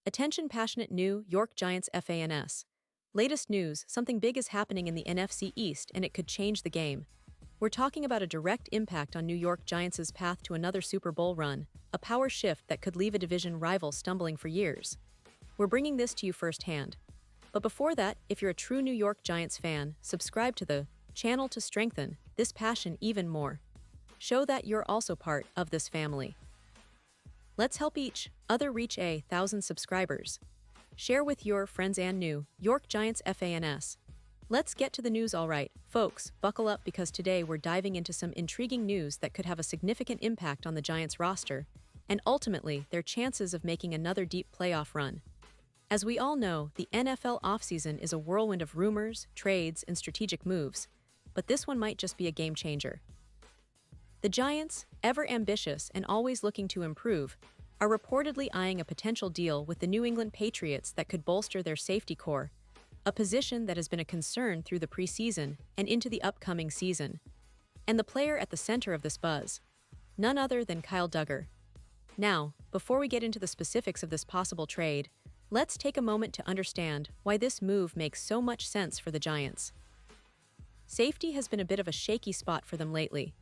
Attention passionate New York Giants fans. Latest news, something big is happening in the NFC East and it could change the game. We're talking about a direct impact on New York Giants' path to another Super Bowl run, a power shift that could leave a division rival stumbling for years. We're bringing this to you firsthand. But before that, if you're a true New York Giants fan, subscribe to the channel to strengthen this passion even more. Show that you're also part of this family. Let's help each other reach 1,000 subscribers. Share with your friends and New York Giants fans. Let's get to the news alright, folks, buckle up because today we're diving into some intriguing news that could have a significant impact on the Giants roster, and ultimately their chances of making another deep playoff run. As we all know, the NFL offseason is a whirlwind of rumors, trades, and strategic moves, but this one might just be a game changer. The Giants, ever ambitious and always looking to improve, are reportedly eyeing a potential deal with the New England Patriots that could bolster their safety core, a position that has been a concern through the preseason and into the upcoming season. And the player at the center of this buzz, none other than Kyle Dugger. Now, before we get into the specifics of this possible trade, let's take a moment to understand why this move makes so much sense for the Giants. Safety has been a bit of a shaky spot for them lately.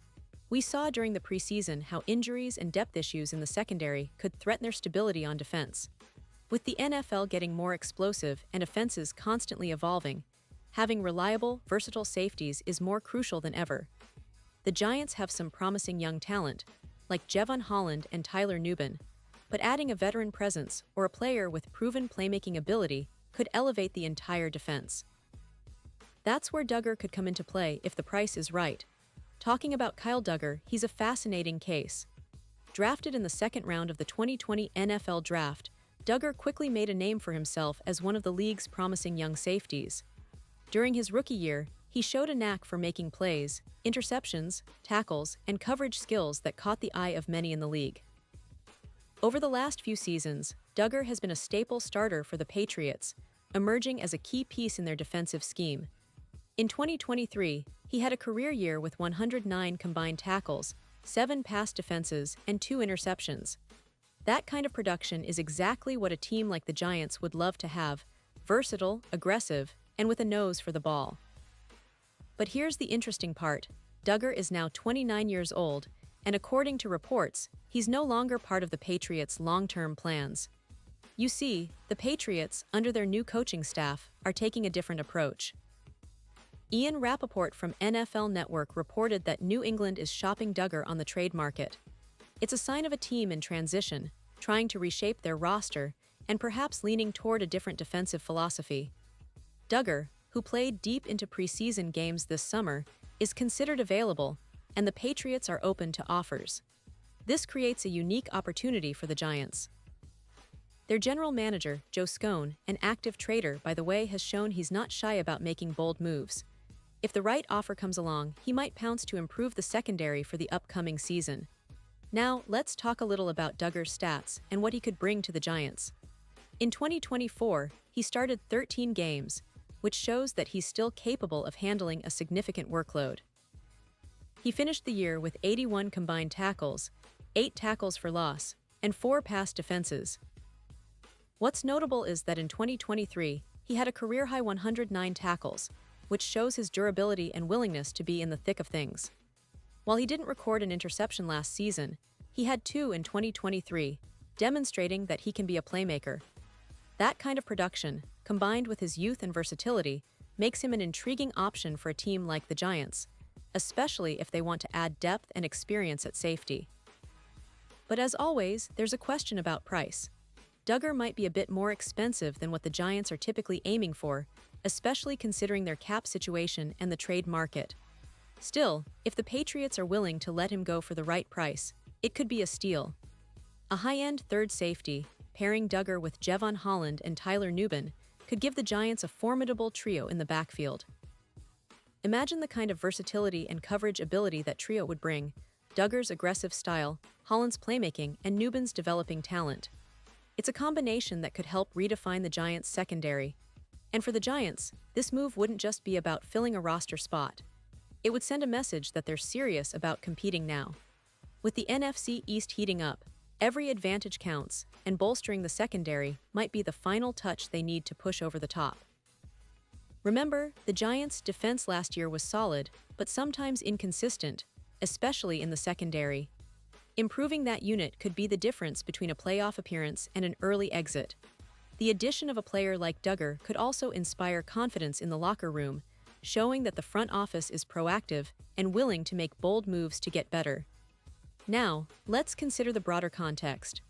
We saw during the preseason how injuries and depth issues in the secondary could threaten their stability on defense. With the NFL getting more explosive and offenses constantly evolving, having reliable, versatile safeties is more crucial than ever. The Giants have some promising young talent, like Jevon Holland and Tyler Nubin, but adding a veteran presence or a player with proven playmaking ability could elevate the entire defense. That's where Dugger could come into play if the price is right. Talking about Kyle Dugger, he's a fascinating case. Drafted in the second round of the 2020 NFL Draft, Dugger quickly made a name for himself as one of the league's promising young safeties. During his rookie year, he showed a knack for making plays, interceptions, tackles, and coverage skills that caught the eye of many in the league. Over the last few seasons, Dugger has been a staple starter for the Patriots, emerging as a key piece in their defensive scheme. In 2023, he had a career year with 109 combined tackles, 7 pass defenses, and 2 interceptions. That kind of production is exactly what a team like the Giants would love to have: versatile, aggressive, and with a nose for the ball. But here's the interesting part. Dugger is now 29 years old, and according to reports, he's no longer part of the Patriots' long-term plans. You see, the Patriots, under their new coaching staff, are taking a different approach. Ian Rappaport from NFL Network reported that New England is shopping Dugger on the trade market. It's a sign of a team in transition, trying to reshape their roster and perhaps leaning toward a different defensive philosophy. Dugger, who played deep into preseason games this summer, is considered available, and the Patriots are open to offers. This creates a unique opportunity for the Giants. Their general manager, Joe Scone, an active trader, by the way, has shown he's not shy about making bold moves. If the right offer comes along, he might pounce to improve the secondary for the upcoming season. Now, let's talk a little about Dugger's stats and what he could bring to the Giants. In 2024, he started 13 games, which shows that he's still capable of handling a significant workload. He finished the year with 81 combined tackles, 8 tackles for loss, and 4 pass defenses. What's notable is that in 2023, he had a career-high 109 tackles, which shows his durability and willingness to be in the thick of things. While he didn't record an interception last season, he had 2 in 2023, demonstrating that he can be a playmaker. That kind of production, combined with his youth and versatility, makes him an intriguing option for a team like the Giants, especially if they want to add depth and experience at safety. But as always, there's a question about price. Dugger might be a bit more expensive than what the Giants are typically aiming for, especially considering their cap situation and the trade market. Still, if the Patriots are willing to let him go for the right price, it could be a steal. A high-end third safety, pairing Dugger with Jevon Holland and Tyler Nubin, could give the Giants a formidable trio in the backfield. Imagine the kind of versatility and coverage ability that trio would bring: Dugger's aggressive style, Holland's playmaking, and Nubin's developing talent. It's a combination that could help redefine the Giants' secondary. And for the Giants, this move wouldn't just be about filling a roster spot. It would send a message that they're serious about competing now. With the NFC East heating up, Every advantage counts, and bolstering the secondary might be the final touch they need to push over the top. Remember, the Giants' defense last year was solid, but sometimes inconsistent, especially in the secondary. Improving that unit could be the difference between a playoff appearance and an early exit. The addition of a player like Duggar could also inspire confidence in the locker room, showing that the front office is proactive and willing to make bold moves to get better. Now, let's consider the broader context.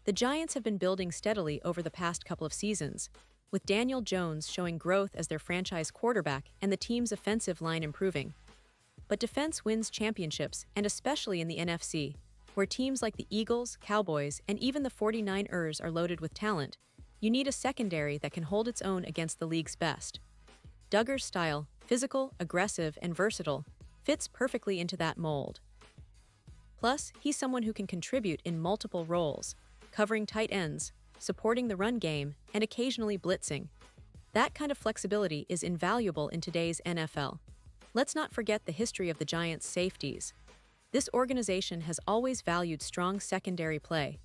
The Giants have been building steadily over the past couple of seasons, with Daniel Jones showing growth as their franchise quarterback and the team's offensive line improving. But defense wins championships, and especially in the NFC, where teams like the Eagles, Cowboys, and even the 49ers are loaded with talent, you need a secondary that can hold its own against the league's best. Duggar's style, physical, aggressive, and versatile, fits perfectly into that mold. Plus, he's someone who can contribute in multiple roles, covering tight ends, supporting the run game, and occasionally blitzing. That kind of flexibility is invaluable in today's NFL. Let's not forget the history of the Giants' safeties. This organization has always valued strong secondary play.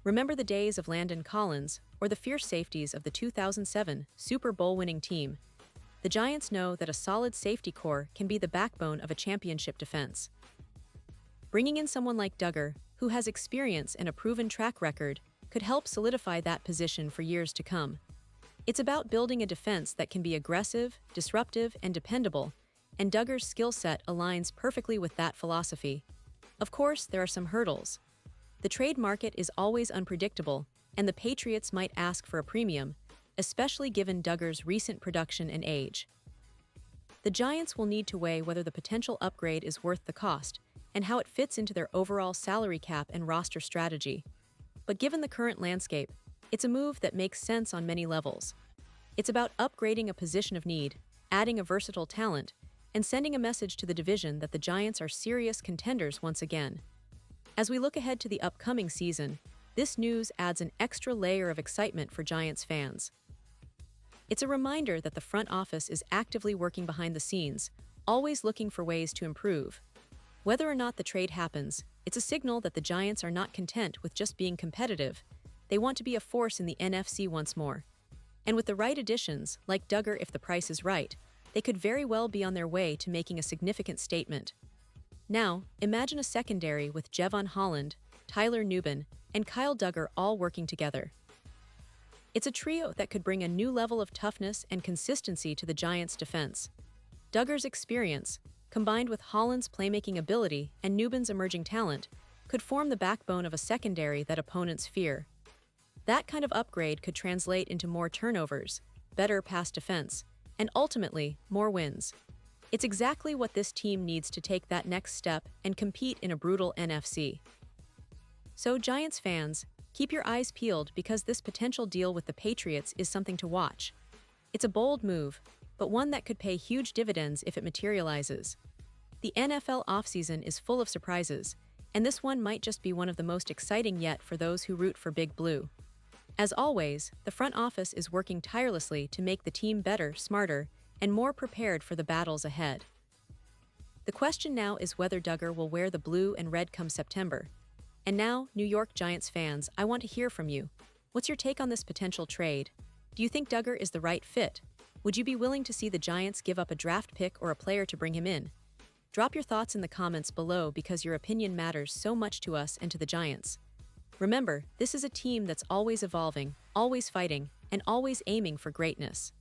Remember the days of Landon Collins or the fierce safeties of the 2007 Super Bowl-winning team. The Giants know that a solid safety core can be the backbone of a championship defense. Bringing in someone like Duggar, who has experience and a proven track record, could help solidify that position for years to come. It's about building a defense that can be aggressive, disruptive, and dependable, and Duggar's skill set aligns perfectly with that philosophy. Of course, there are some hurdles. The trade market is always unpredictable, and the Patriots might ask for a premium, especially given Duggar's recent production and age. The Giants will need to weigh whether the potential upgrade is worth the cost, and how it fits into their overall salary cap and roster strategy. But given the current landscape, it's a move that makes sense on many levels. It's about upgrading a position of need, adding a versatile talent, and sending a message to the division that the Giants are serious contenders once again. As we look ahead to the upcoming season, this news adds an extra layer of excitement for Giants fans. It's a reminder that the front office is actively working behind the scenes, always looking for ways to improve. Whether or not the trade happens, it's a signal that the Giants are not content with just being competitive. They want to be a force in the NFC once more. And with the right additions, like Duggar if the price is right, they could very well be on their way to making a significant statement. Now, imagine a secondary with Jevon Holland, Tyler Nubin, and Kyle Duggar all working together. It's a trio that could bring a new level of toughness and consistency to the Giants' defense. Duggar's experience, combined with Holland's playmaking ability and Nubin's emerging talent, could form the backbone of a secondary that opponents fear. That kind of upgrade could translate into more turnovers, better pass defense, and ultimately, more wins. It's exactly what this team needs to take that next step and compete in a brutal NFC. So, Giants fans, keep your eyes peeled because this potential deal with the Patriots is something to watch. It's a bold move, but one that could pay huge dividends if it materializes. The NFL offseason is full of surprises, and this one might just be one of the most exciting yet for those who root for Big Blue. As always, the front office is working tirelessly to make the team better, smarter, and more prepared for the battles ahead. The question now is whether Duggar will wear the blue and red come September. And now, New York Giants fans, I want to hear from you. What's your take on this potential trade? Do you think Duggar is the right fit? Would you be willing to see the Giants give up a draft pick or a player to bring him in? Drop your thoughts in the comments below because your opinion matters so much to us and to the Giants. Remember, this is a team that's always evolving, always fighting, and always aiming for greatness.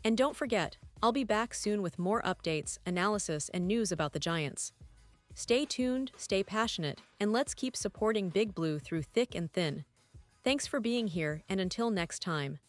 And don't forget, I'll be back soon with more updates, analysis, and news about the Giants. Stay tuned, stay passionate, and let's keep supporting Big Blue through thick and thin. Thanks for being here, and until next time.